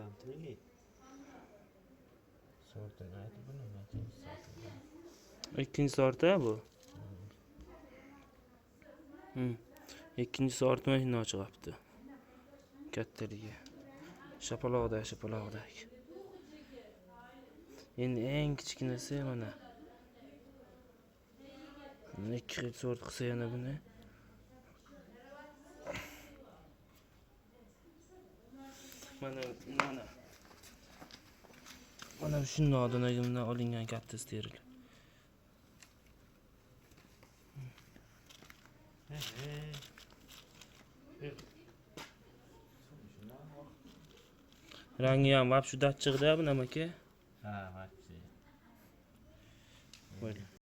garantiligi. Sortini aytib buni nechanchi sorti? Ikkinchi sorti bu. Ikkinchi sorti mana shunday chiqibdi. Kattaligi. Shapaloqda. Endi eng kichkinasi mana. Mana 2 xil sort qilsa yana buni. Mana shunday odamlarga olingan katta steril. Rangi ham vap shu dat chiqdi bu namaki. Ha, vaqti. Böyle.